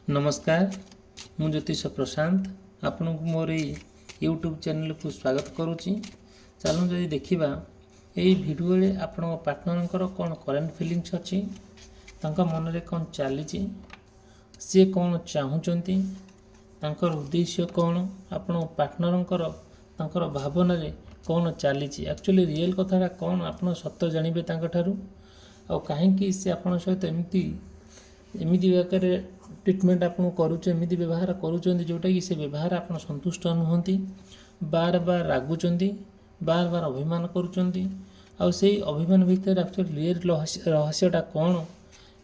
नमस्कार मु ज्योतिष प्रशांत आपन को मोर यूट्यूब चैनल को स्वागत करुच्ची। चलो जदि देखा यही भिडियो आपण पार्टनर कौन करेन्ट फिलिंग्स अच्छी मन में कौन चली सी कौन चाहूँगी उद्देश्य कौन आपण पार्टनर भावना कौन चली एक्चुअली रियल कथा कौन आप सत जानवे आ कहीं सी आप सहित एमती आकार ट्रिटमेंट आपको करुँच व्यवहार करुँच जोटा कि से व्यवहार आप संतुष्ट नुहति बार बार रागुंट बार बार अभिमान करुँच अभिमान भितर एक्चुअली रियल रहस्यटा कौन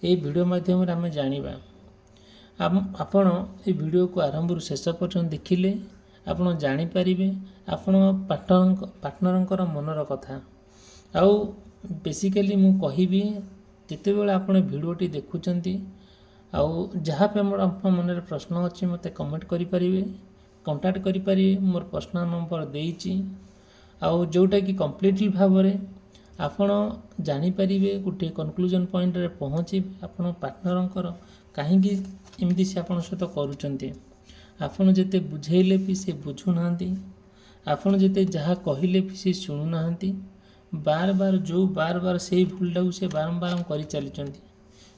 ये वीडियो माध्यम आम जाना आपण ये वीडियो को आरंभ शेष पर्यटन देखिले आपण जानीपारे आपण पार्टनर मनर कथा आउ बेसिकली मु कहिबी जितेबाला आप वीडियोटी देखुंट आउ जहाँ पे आप मन में प्रश्न अच्छी मत कमेंट करें कंटाक्ट करें मोर पर्सनल नंबर देती आउ जोटा कि कंप्लीटली भाव में आपण जानीपारे गोटे कनक्लूजन पॉइंट रे पहुँचे आपण पार्टनर कहीं एमती से आपण सहित करुँच आपड़ जिते बुझेले भी से बुझुना आपड़ जिते जहाँ कहले भी से शुणुना बार बार से भूलटा से बारंबार कर चली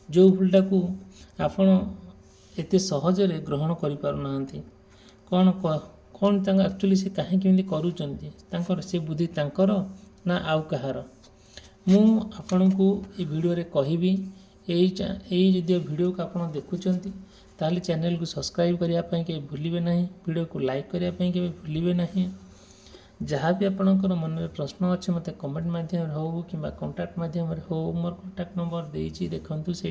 जो भूलटा को आपण एते सहजरे ग्रहण करि पारुना कौन कौन एक्चुअली से कहीं केमती करूँ से बुद्धि तांकर ना आउ कहार मु आपण को ये वीडियो रे कहबी यही जदि वीडियो को आप देखुंट ताले चैनल को सब्सक्राइब करने के भूलिए ना वीडियो को लाइक करने के भूलिए ना जहाँ भी आपणकर मन में प्रश्न अच्छे मत कमेंट मध्यम हो कि कंटाक्ट मध्यम हो मोर कंटाक्ट नंबर देती देखूँ से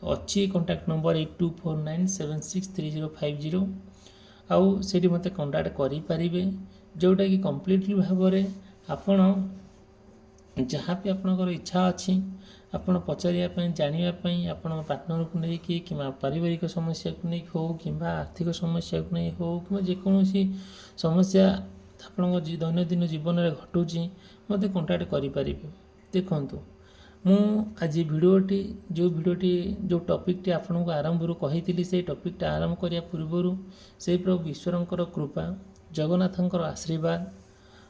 अच्छी कंटाक्ट नंबर 8249763050 आउ से मत कंटाक्ट करें जोटा कि कंप्लीटली भाव में आपण जहाँ भी आपणकर इच्छा अच्छी आपण पचारिया जानापी आपण पार्टनर को लेकिन कि पारिवारिक समस्या को नहीं हो कि आर्थिक समस्या को नहीं हो कि जेकोसी समस्या आपण दैनंदिन जीवन में घटुची मत कंटाक्ट करें देखूँ मु आज वीडियोटी जो टॉपिकटी आपन को आरंभ कही से टॉपिकटा आरंभ करने पूर्वर से प्रभु ईश्वर कृपा जगन्नाथंकर आशीर्वाद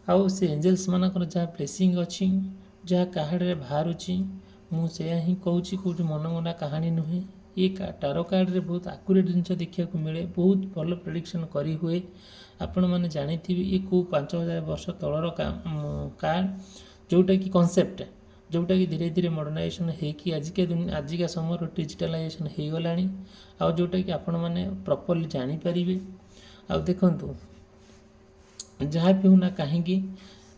आउ से एंजेल्स मानकर जहाँ ब्लेसिंग अच्छी जहाँ कार्ड रे बाहर मुझे ही कहूँ कौट मनगणा कहानी नुहे ये टारो कार्ड रे बहुत आकुरेट जिन देखा मिले बहुत भल प्रेडिक्शन करी हुए आपण मैंने जानी ये को 5000 वर्ष तलर कार्ड जोटा कि कॉन्सेप्ट जोटा कि धीरे धीरे मॉडर्नाइजेशन होगी आजिका समय डिजिटलाइजेशन हो गला आ जोटा कि आपण मैंने प्रॉपर्ली जानीपारे आ देखु जहाँ भी होना कहीं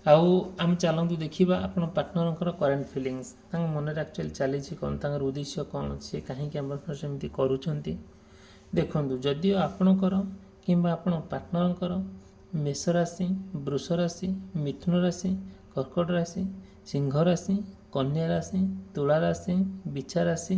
आम चलतु देखा आप पार्टनर करेन्ट फिलिंग्स मन में एक्चुअली चली कौन उद्देश्य कौन सी कहीं सेमती करुँच देखु जदिओ आपणकर कि पार्टनर मेष राशि वृष राशि मिथुन राशि कर्कट राशि सिंह राशि कन्या राशि तुला राशि बिछा राशि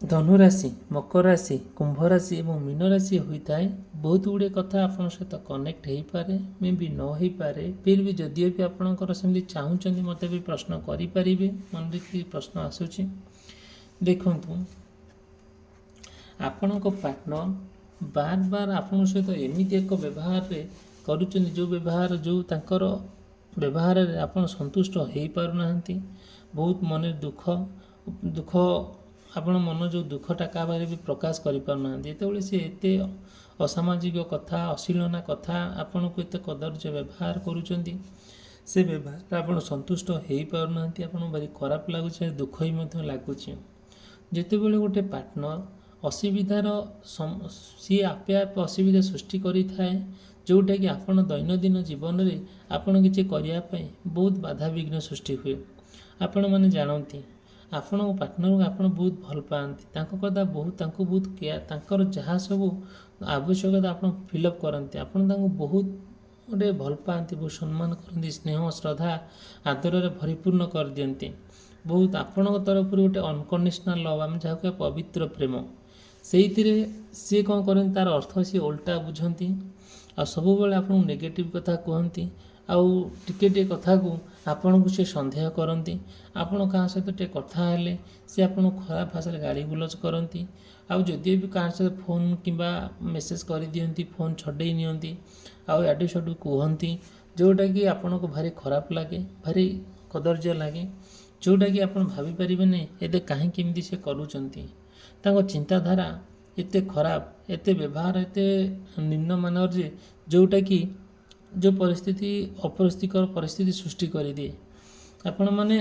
धनु राशि मकर राशि कुंभ राशि और मीन राशि होता है बहुत गुड़े कथा आप सहित कनेक्ट हो पारे मे भी न हो पारे फिर भी जदिओ भी आपंकर सेमती चाहूँगी मत भी प्रश्न करें मन में प्रश्न आसूँ देखु आपण पार्टनर बार बार आपण सहित एमती एक व्यवहार करुँच जो व्यवहार जो तांकर व्यवहार आप संतुष्ट हो पारना बहुत मन दुख दुख आपण मन जो दुखटा क्या भी प्रकाश करना जिते सी एत असामाजिक कथा अश्लीलना कथा आपण को एत कदर्य व्यवहार करुँच से व्यवहार आप संतुष्ट हो पारना आपन भारी खराब लगुच दुख ही लगुच जिते बड़े गोटे पार्टनर असुविधार सी आपे आप असुविधा सृष्टि करें जोटा कि आपण दैनंदिन जीवन में आपड़ किसी करने बहुत बाधा विघ्न सृष्टि हुए आपण मैंने जानती आपण पार्टनर को आप बहुत भल पाती कथा बहुत केयर जहाँ सब आवश्यकता आप फिलअप करते आपण बहुत गोटे भल पाती बहुत सम्मान करती स्नेह श्रद्धा आदर भरीपूर्ण कर दियंती बहुत आपण तरफ गोटे अनकंडीशनल लव आम जहाँ पवित्र प्रेम से सी कौन करते तार अर्थ सी उल्टा बुझती आ सब बेले आप नेगेटिव कथा कहती आउ टिके कथा को आपन को से सन्देह करती आपण क्या सहित टे कथा हेले से आपन खराब भाषा गाड़ी गुलज करती आउ जदि भी क्या सहित फोन किंबा मेसेज कर दियंती फोन छड़े नियंती आउ याडू साडू कहती जोटा कि आपन को भारी खराब लगे भारी कदर्य लगे जोटा कि आपन भाभी पारिबे नहीं एते काहे केमती से करूचंती तांको चिंताधारा एते खराब एते व्यवहार एते निम्नमानर जे जोटा कि जो परिस्थिति अपरिस्थितिकर परिस्थिति सृष्टि कर दिए आपण माने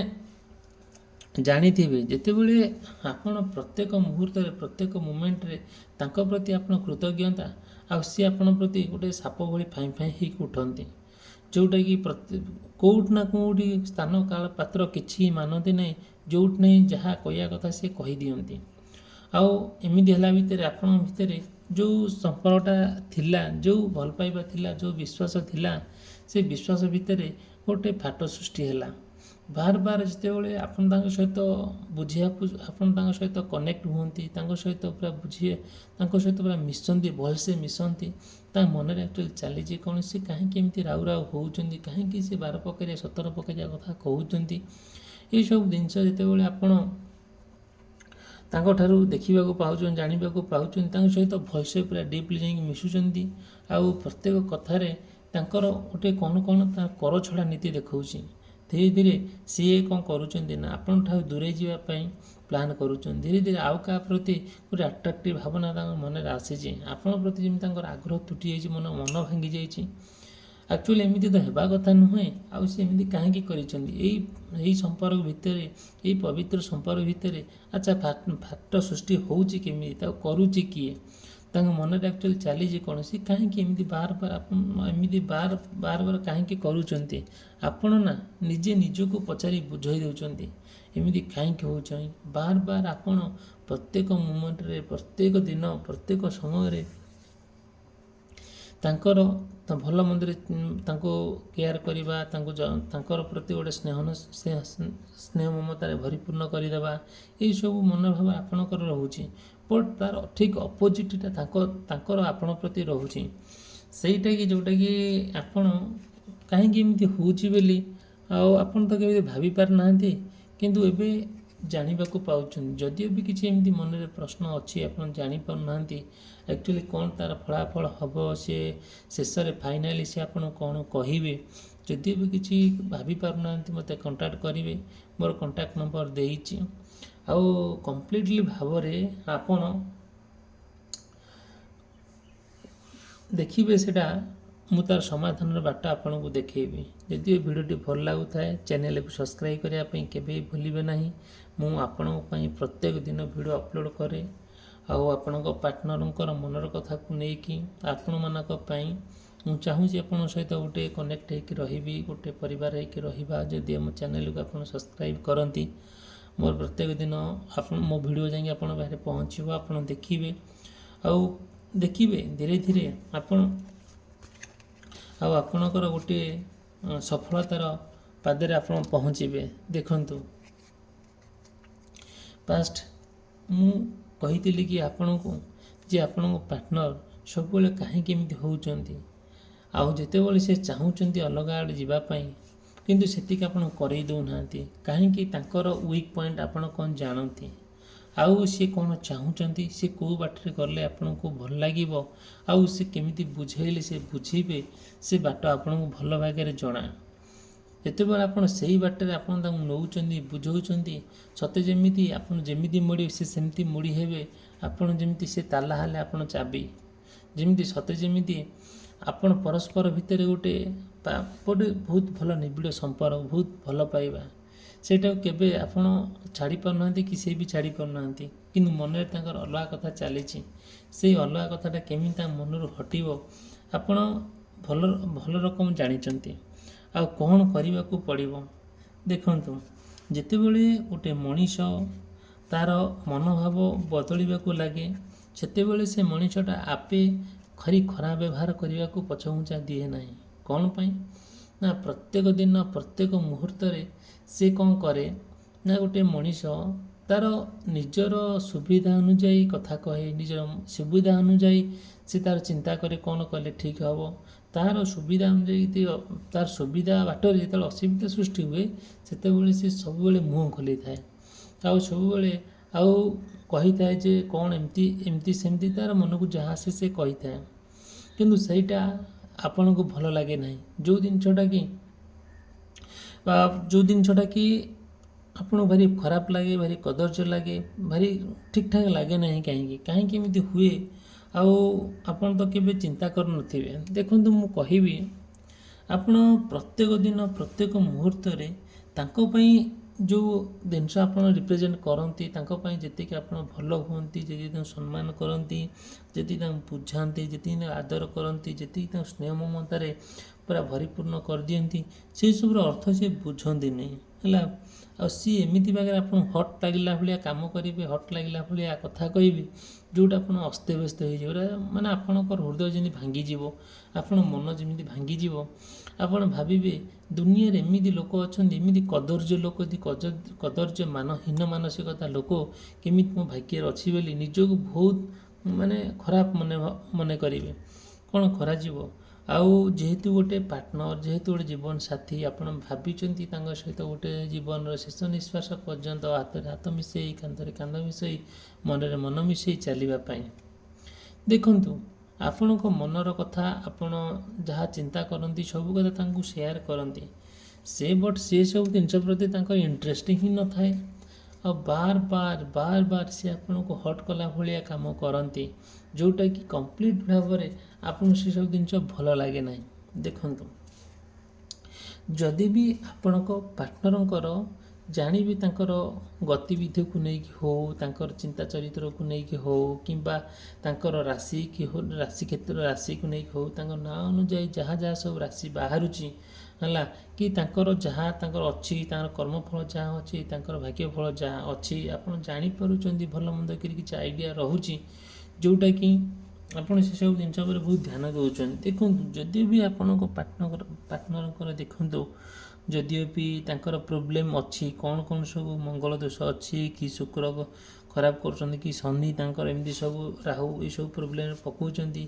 जानिथिबे जेतेबेले आपण प्रत्येक मुहूर्त प्रत्येक मोमेंट रे तांको प्रति आपण कृतज्ञता आ सी आपण प्रति गोटे साप भली फाई फाई ही उठंती जोटा कि कोउट ना कोउटी स्थान काल पात्र किछि मानती नहीं जोट नहीं जहाँ कहया कथा से कही दियंती आउ एमिति हला भितर आपण भितर जो संपर्कटा थिला जो भल पाइबा थिला जो विश्वास थिला से विश्वास भितर गोटे फाट सृष्टि हैला बार बार जितेबाला आपन तांको सहित बुझिया आपन तांको सहित कनेक्ट हुंती तांको सहित पूरा बुझिए तांको सहित पूरा मिसंती भलसे मिसंती ता मन रे एक्चुअली चली जे कौन से काहे केमती राउ राउ होउचंती काहे कि से 12 पकरिया 17 पकरिया कथा कहउचंती ए सब जिंस जितेबाला आपन तांको ठारू देखिबा को पाउचन जानिबा को पाउचन तांको सहित भलसे पूरा डीपली जाई मिसुचंती आउ प्रत्येक कथारे तांकर गोटे कौन कौन ता कर छड़ा नीति देखौची धीरे धीरे सी कौन करुँच ना आपण ठार दूरे जावाई प्लान करुँच धीरे धीरे आउ क्या प्रति गोटे आट्राक्टिव भावना मन में आसी आपण प्रति जमी आग्रह तुटी जाइए मन मन भांगी जाइए एक्चुअली एमती तो हेबा कथा नुहे आउ सी एमती कहीं कर संपर्क भितर यही पवित्र संपर्क भितर अच्छा फाट सृष्टि होउची केमी करुची किए मन में एक्चुअली चली कौन सी कहीं एमती बार बार एमती बार बार बार कहीं करुँच आपण ना निजे निजक पचारि बुझाई दौरान एमती कहीं हो बार बार आपण प्रत्येक मोमेंट रे प्रत्येक दिन प्रत्येक समय तांकर भल मंदिर केयर करवा तांकर प्रति गोटे स्नेह ममतार भरीपूर्ण करदेवा यही सब मनोभाव आपणकर रोचे बट तार ठीक अपोजिटा तांकर आपण प्रति रोचे सहीटा कि जोटा कि आपण कहीं एमती होली आपन तो कभी भाभी पार ना किंतु एबे जानिबा को पाउछन जदियो भी किसी एमती मन में प्रश्न अच्छी आपन जानी पार ना एक्चुअली कौन तार फलाफल हम से शेष में फाइनाली से आपन कौन कहे जदियो भी किसी भाभी पार ना मत कंटाक्ट करेंगे मोर कंटाक्ट नंबर देइछि आउ कंप्लीटली भाव में आपन देखिए सेटा मु तार समाधान बाट आपन को देखेबी जदि भिडियोटी भल लगुए चैनल को सब्सक्राइब करने केवे भूलिबे नहीं मु आपण प्रत्येक दिन वीडियो अपलोड करे आपण पार्टनर मनर कथा को लेकिन आपण मानक मु चाहूँगी आपण सहित गोटे कनेक्ट होकर रही गोटे परिवार होकर रहा जदि मो चैनल को आप सब्सक्राइब करती मोर प्रत्येक दिन आप मो वीडियो जाए आपण बाहर पहुँचो आप देखिए आउ देखिए धीरे धीरे आपण आपणकर गोटे सफलतार पादरे आप पहुँचे देखंतु पास्ट मु कही कि आपण को जे आपण पार्टनर सब कहीं केमती होउचंती आउ जेतेबेले से चाहूचंती अलग आड़े जीवापाई किंतु सेतिक आपण करई दउनांती कहीं तांकर वीक पॉइंट आपण कौन जानती आउ सी कौन चाहूचंती सी को बाटरे गले आपण को भल लागिवो आउ सी केमिति बुझेले से बुझीबे से बाट आपण को भल भागे जना ଯେତେବେଳେ ଆପଣ ସେହି ବାଟରେ ଆପଣ ତାଙ୍କୁ ନେଉଛନ୍ତି ବୁଝାଉଛନ୍ତି ସତେ ଯେମିତି ଆପଣ ଯେମିତି ମୋଡ଼ି ସେ ସେମିତି ମୋଡ଼ି ହେବେ ଆପଣ ଯେମିତି ସେ ତାଲା ହେଲେ ଆପଣ ଚାବି ଯେମିତି ସତେ ଯେମିତି ଆପଣ ପରସ୍ପର ଭିତରେ ଗୋଟେ ବହୁତ ଭଲ ନିବିଡ଼ ସମ୍ପର୍କ ବହୁତ ଭଲ ପାଇବା ସେଇଟାକୁ କେବେ ଆପଣ ଛାଡ଼ି ପାରୁନାହାନ୍ତି କି ସେ ବି ଛାଡ଼ି ପାରୁନାହାନ୍ତି କିନ୍ତୁ ମନରେ ତାଙ୍କର ଅଲଗା କଥା ଚାଲିଛି ସେଇ ଅଲଗା କଥାଟା କେମିତି ତାଙ୍କ ମନରୁ ହଟିବ ଆପଣ ଭଲ ରକମ ଜାଣିଛନ୍ତି ଆଉ କ'ଣ କରିବାକୁ ପଡ଼ିବ ଦେଖନ୍ତୁ ଯେତେବେଳେ ଗୋଟେ ମଣିଷ ତାର ମନୋଭାବ ବଦଳିବାକୁ ଲାଗେ ସେତେବେଳେ ସେ ମଣିଷଟା ଆପେ ଖରାପ ବ୍ୟବହାର କରିବାକୁ ପଛଘୁଞ୍ଚା ଦିଏ ନାହିଁ କ'ଣ ପାଇଁ ନା ପ୍ରତ୍ୟେକ ଦିନ ପ୍ରତ୍ୟେକ ମୁହୂର୍ତ୍ତରେ ସେ କ'ଣ କରେ ନା ଗୋଟେ ମଣିଷ ତାର ନିଜର ସୁବିଧା ଅନୁଯାୟୀ କଥା କହେ, ନିଜର ସୁବିଧା ଅନୁଯାୟୀ ସେ ତାର ଚିନ୍ତା କରେ କ'ଣ କଲେ ଠିକ୍ ହେବ। ତାହାର ସୁବିଧା ଅନୁଯାୟୀ ତାର ସୁବିଧା ବାଟରେ ଯେତେବେଳେ ଅସୁବିଧା ସୃଷ୍ଟି ହୁଏ ସେତେବେଳେ ସେ ସବୁବେଳେ ମୁହଁ ଖୋଲିଥାଏ, ଆଉ ସବୁବେଳେ ଆଉ କହିଥାଏ ଯେ କ'ଣ ଏମିତି ଏମିତି ସେମିତି ତାର ମନକୁ ଯାହା ଆସେ ସେ କହିଥାଏ। କିନ୍ତୁ ସେଇଟା ଆପଣଙ୍କୁ ଭଲ ଲାଗେ ନାହିଁ। ଯେଉଁ ଜିନିଷଟା କି ଆପଣଙ୍କୁ ଭାରି ଖରାପ ଲାଗେ, ଭାରି କଦର୍ଯ୍ୟ ଲାଗେ, ଭାରି ଠିକ୍ଠାକ୍ ଲାଗେ ନାହିଁ। କାହିଁକି ଏମିତି ହୁଏ ଆଉ ଆପଣ ତ କେବେ ଚିନ୍ତା କରୁନଥିବେ। ଦେଖନ୍ତୁ, ମୁଁ କହିବି, ଆପଣ ପ୍ରତ୍ୟେକ ଦିନ ପ୍ରତ୍ୟେକ ମୁହୂର୍ତ୍ତରେ ତାଙ୍କ ପାଇଁ ଯେଉଁ ଜିନିଷ ଆପଣ ରିପ୍ରେଜେଣ୍ଟ କରନ୍ତି, ତାଙ୍କ ପାଇଁ ଯେତିକି ଆପଣ ଭଲ ହୁଅନ୍ତି, ଯେତିକି ତାଙ୍କୁ ସମ୍ମାନ କରନ୍ତି, ଯେତିକି ତାଙ୍କୁ ବୁଝାନ୍ତି, ଯେତିକି ତାଙ୍କୁ ଆଦର କରନ୍ତି, ଯେତିକି ତାଙ୍କୁ ସ୍ନେହ ମମତାରେ ପୁରା ଭରିପୂର୍ଣ୍ଣ କରିଦିଅନ୍ତି, ସେସବୁର ଅର୍ଥ ସେ ବୁଝନ୍ତିନି ହେଲା। ଆଉ ସିଏ ଏମିତି ବାଗରେ ଆପଣଙ୍କୁ ହଟ୍ ଲାଗିଲା ଭଳିଆ କାମ କରିବେ, ହଟ୍ ଲାଗିଲା ଭଳିଆ କଥା କହିବେ, ଯେଉଁଟା ଆପଣ ଅସ୍ତବ୍ୟସ୍ତ ହେଇଯିବ, ମାନେ ଆପଣଙ୍କର ହୃଦୟ ଯେମିତି ଭାଙ୍ଗିଯିବ, ଆପଣଙ୍କ ମନ ଯେମିତି ଭାଙ୍ଗିଯିବ। ଆପଣ ଭାବିବେ ଦୁନିଆରେ ଏମିତି ଲୋକ ଅଛନ୍ତି, ଏମିତି କଦର୍ଯ୍ୟ ଲୋକ, କଦର୍ଯ୍ୟ ହୀନ ମାନସିକତା ଲୋକ କେମିତି ମୋ ଭାଗ୍ୟରେ ଅଛି ବୋଲି ନିଜକୁ ବହୁତ ମାନେ ଖରାପ ମନେ କରିବେ। କ'ଣ କରାଯିବ? ଆଉ ଯେହେତୁ ଗୋଟେ ପାର୍ଟନର, ଯେହେତୁ ଗୋଟେ ଜୀବନ ସାଥୀ, ଆପଣ ଭାବିଛନ୍ତି ତାଙ୍କ ସହିତ ଗୋଟେ ଜୀବନର ଶେଷ ନିଶ୍ୱାସ ପର୍ଯ୍ୟନ୍ତ ହାତରେ ହାତ ମିଶାଇ, କାନ୍ଧରେ କାନ୍ଧ ମିଶାଇ, ମନରେ ମନ ମିଶାଇ ଚାଲିବା ପାଇଁ। ଦେଖନ୍ତୁ, ଆପଣଙ୍କ ମନର କଥା, ଆପଣ ଯାହା ଚିନ୍ତା କରନ୍ତି ସବୁ କଥା ତାଙ୍କୁ ସେୟାର କରନ୍ତି। ସେ ସବୁ ଜିନିଷ ପ୍ରତି ତାଙ୍କର ଇଣ୍ଟରେଷ୍ଟ ହିଁ ନଥାଏ। ଆଉ ବାର ସେ ଆପଣଙ୍କୁ ହଟ୍ କଲା ଭଳିଆ କାମ କରନ୍ତି, ଯେଉଁଟାକି କମ୍ପ୍ଲିଟ୍ ଭାବରେ ଆପଣଙ୍କୁ ସେସବୁ ଜିନିଷ ଭଲ ଲାଗେ ନାହିଁ। ଦେଖନ୍ତୁ, ଯଦି ବି ଆପଣଙ୍କ ପାର୍ଟନରଙ୍କର ଜାଣିବି ତାଙ୍କର ଗତିବିଧିକୁ ନେଇକି ହେଉ, ତାଙ୍କର ଚିନ୍ତା ଚରିତ୍ରକୁ ନେଇକି ହେଉ, କିମ୍ବା ତାଙ୍କର ରାଶିକୁ ନେଇକି ହେଉ, ତାଙ୍କ ନାଁ ଅନୁଯାୟୀ ଯାହା ସବୁ ରାଶି ବାହାରୁଛି ହେଲା, କି ତାଙ୍କର ଯାହା ତାଙ୍କର ଅଛି, ତାଙ୍କର କର୍ମଫଳ ଯାହା ଅଛି, ତାଙ୍କର ଭାଗ୍ୟଫଳ ଯାହା ଅଛି, ଆପଣ ଜାଣିପାରୁଛନ୍ତି ଭଲ ମନ୍ଦ କରି କିଛି ଆଇଡ଼ିଆ ରହୁଛି, ଯେଉଁଟାକି ଆପଣ ସେସବୁ ଜିନିଷ ଉପରେ ବହୁତ ଧ୍ୟାନ ଦେଉଛନ୍ତି। ଦେଖନ୍ତୁ, ଯଦି ବି ଆପଣଙ୍କ ପାର୍ଟନରଙ୍କର ଦେଖନ୍ତୁ, ଯଦିଓ ବି ତାଙ୍କର ପ୍ରୋବ୍ଲେମ୍ ଅଛି, କ'ଣ ସବୁ ମଙ୍ଗଳ ଦୋଷ ଅଛି, କି ଶୁକ୍ର ଖରାପ କରୁଛନ୍ତି, କି ଶନି ତାଙ୍କର ଏମିତି ସବୁ, ରାହୁ ଏସବୁ ପ୍ରୋବ୍ଲେମ୍ ପକାଉଛନ୍ତି,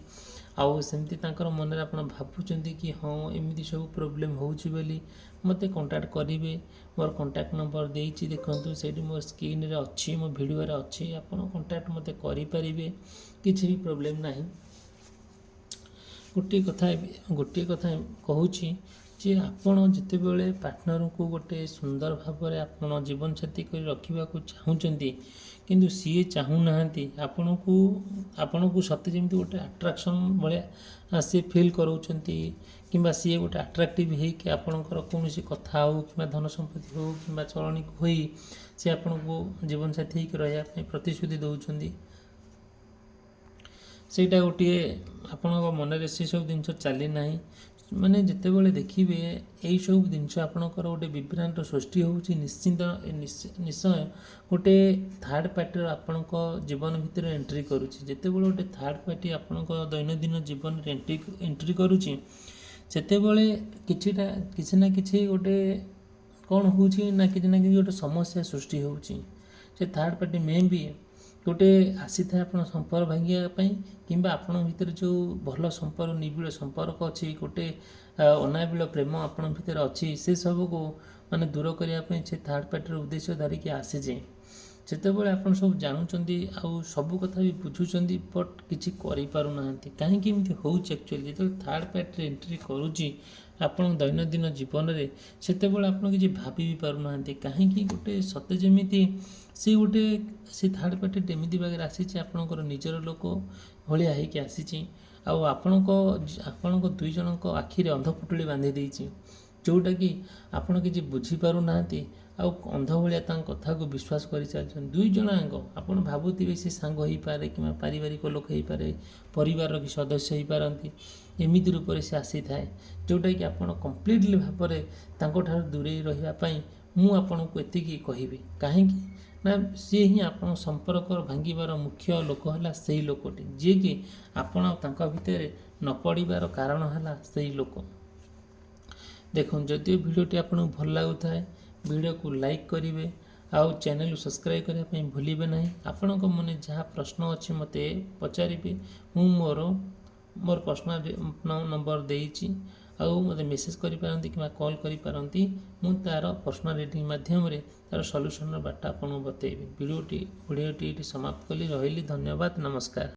ଆଉ ସେମିତି ତାଙ୍କର ମନରେ ଆପଣ ଭାବୁଛନ୍ତି କି ହଁ ଏମିତି ସବୁ ପ୍ରୋବ୍ଲେମ୍ ହେଉଛି ବୋଲି, ମୋତେ କଣ୍ଟାକ୍ଟ କରିବେ। ମୋର କଣ୍ଟାକ୍ଟ ନମ୍ବର ଦେଇଛି, ଦେଖନ୍ତୁ ସେଇଠି ମୋ ସ୍କ୍ରିନ୍ରେ ଅଛି, ମୋ ଭିଡ଼ିଓରେ ଅଛି, ଆପଣ କଣ୍ଟାକ୍ଟ ମୋତେ କରିପାରିବେ, କିଛି ବି ପ୍ରୋବ୍ଲେମ୍ ନାହିଁ। ଗୋଟିଏ କଥା କହୁଛି ଯେ ଆପଣ ଯେତେବେଳେ ପାର୍ଟନରଙ୍କୁ ଗୋଟେ ସୁନ୍ଦର ଭାବରେ ଆପଣ ଜୀବନସାଥୀ କରି ରଖିବାକୁ ଚାହୁଁଛନ୍ତି, କିନ୍ତୁ ସିଏ ଚାହୁଁନାହାନ୍ତି, ଆପଣଙ୍କୁ ସତେ ଯେମିତି ଗୋଟେ ଆଟ୍ରାକ୍ସନ୍ ଭଳିଆ ସେ ଫିଲ୍ କରାଉଛନ୍ତି, କିମ୍ବା ସିଏ ଗୋଟେ ଆଟ୍ରାକ୍ଟିଭ୍ ହେଇକି ଆପଣଙ୍କର କୌଣସି କଥା ହେଉ, କିମ୍ବା ଧନ ସମ୍ପତ୍ତି ହେଉ, କିମ୍ବା ଚଳଣିକୁ ହୋଇ ସେ ଆପଣଙ୍କୁ ଜୀବନସାଥୀ ହେଇକି ରହିବା ପାଇଁ ପ୍ରତିଶ୍ରୁତି ଦେଉଛନ୍ତି। ସେଇଟା ଗୋଟିଏ ଆପଣଙ୍କ ମନରେ ସେସବୁ ଜିନିଷ ଚାଲିନାହିଁ। ମାନେ ଯେତେବେଳେ ଦେଖିବେ ଏଇସବୁ ଜିନିଷ ଆପଣଙ୍କର ଗୋଟେ ବିଭ୍ରାନ୍ତ ସୃଷ୍ଟି ହେଉଛି, ନିଶ୍ଚୟ ଗୋଟେ ଥାର୍ଡ଼ ପାର୍ଟିର ଆପଣଙ୍କ ଜୀବନ ଭିତରେ ଏଣ୍ଟ୍ରି କରୁଛି। ଯେତେବେଳେ ଗୋଟେ ଥାର୍ଡ଼ ପାର୍ଟି ଆପଣଙ୍କ ଦୈନନ୍ଦିନ ଜୀବନରେ ଏଣ୍ଟ୍ରି କରୁଛି, ସେତେବେଳେ କିଛି ନା କିଛି ଗୋଟେ କ'ଣ ହେଉଛି ନା କିଛି ଗୋଟେ ସମସ୍ୟା ସୃଷ୍ଟି ହେଉଛି। ସେ ଥାର୍ଡ଼ ପାର୍ଟି ବି ଗୋଟେ ଆସିଥାଏ ଆପଣ ସମ୍ପର୍କ ଭାଙ୍ଗିବା ପାଇଁ, କିମ୍ବା ଆପଣଙ୍କ ଭିତରେ ଯେଉଁ ଭଲ ସମ୍ପର୍କ, ନିବିଡ଼ ସମ୍ପର୍କ ଅଛି, ଗୋଟେ ଅନାବିଳ ପ୍ରେମ ଆପଣଙ୍କ ଭିତରେ ଅଛି, ସେ ସବୁକୁ ମାନେ ଦୂର କରିବା ପାଇଁ ସେ ଥାର୍ଡ଼ ପାର୍ଟିର ଉଦ୍ଦେଶ୍ୟ ଧରିକି ଆସିଛି। ସେତେବେଳେ ଆପଣ ସବୁ ଜାଣୁଛନ୍ତି, ଆଉ ସବୁ କଥା ବି ବୁଝୁଛନ୍ତି, ବଟ୍ କିଛି କରିପାରୁନାହାନ୍ତି। କାହିଁକି ଏମିତି ହେଉଛି ଆକ୍ଚୁଆଲି? ଯେତେବେଳେ ଥାର୍ଡ଼ ପାର୍ଟିରେ ଏଣ୍ଟ୍ରି କରୁଛି ଆପଣଙ୍କ ଦୈନନ୍ଦିନ ଜୀବନରେ, ସେତେବେଳେ ଆପଣ କିଛି ଭାବି ବି ପାରୁନାହାନ୍ତି। କାହିଁକି? ଗୋଟେ ସତେ ଯେମିତି ସେ ଥାର୍ଡ଼ ପାର୍ଟିଟା ଏମିତି ଭାବରେ ଆସିଛି, ଆପଣଙ୍କର ନିଜର ଲୋକ ଭଳିଆ ହେଇକି ଆସିଛି, ଆଉ ଆପଣଙ୍କ ଦୁଇ ଜଣଙ୍କ ଆଖିରେ ଅନ୍ଧପୁଟୁଳି ବାନ୍ଧି ଦେଇଛି, ଯେଉଁଟାକି ଆପଣ କିଛି ବୁଝିପାରୁନାହାନ୍ତି, ଆଉ ଅନ୍ଧ ଭଳିଆ ତାଙ୍କ କଥାକୁ ବିଶ୍ୱାସ କରିଚାଲିଛନ୍ତି। ଦୁଇ ଜଣ ଯାକ ଆପଣ ଭାବୁଥିବେ ସେ ସାଙ୍ଗ ହେଇପାରେ, କିମ୍ବା ପାରିବାରିକ ଲୋକ ହେଇପାରେ, ପରିବାରର କି ସଦସ୍ୟ ହେଇପାରନ୍ତି, ଏମିତି ରୂପରେ ସେ ଆସିଥାଏ, ଯେଉଁଟାକି ଆପଣ କମ୍ପ୍ଲିଟଲି ଭାବରେ ତାଙ୍କଠାରୁ ଦୂରେଇ ରହିବା ପାଇଁ ମୁଁ ଆପଣଙ୍କୁ ଏତିକି କହିବି। କାହିଁକି ନା ସିଏ ହିଁ ଆପଣଙ୍କ ସମ୍ପର୍କ ଭାଙ୍ଗିବାର ମୁଖ୍ୟ ଲୋକ ହେଲା ସେଇ ଲୋକଟି, ଯିଏକି ଆପଣ ତାଙ୍କ ଭିତରେ ନ ପଡ଼ିବାର କାରଣ ହେଲା ସେଇ ଲୋକ। ଦେଖନ୍ତୁ, ଯଦି ଭିଡ଼ିଓଟି ଆପଣଙ୍କୁ ଭଲ ଲାଗୁଥାଏ, ଭିଡ଼ିଓକୁ ଲାଇକ୍ କରିବେ, आउ चैनल सब्सक्राइब करने भूलिए ना। आपण को मन जहाँ प्रश्न अच्छी मत पचारि मु मोर पर्सनल नंबर देइछि आउ मते मेसेज करि पारंती कि कॉल करि पारंती। मु तार पर्सनल रीडिंग माध्यम रे तार सॉल्यूशन बाटा आपन बतेइबी। वीडियोटी समाप्त कली रहिली। धन्यवाद, नमस्कार।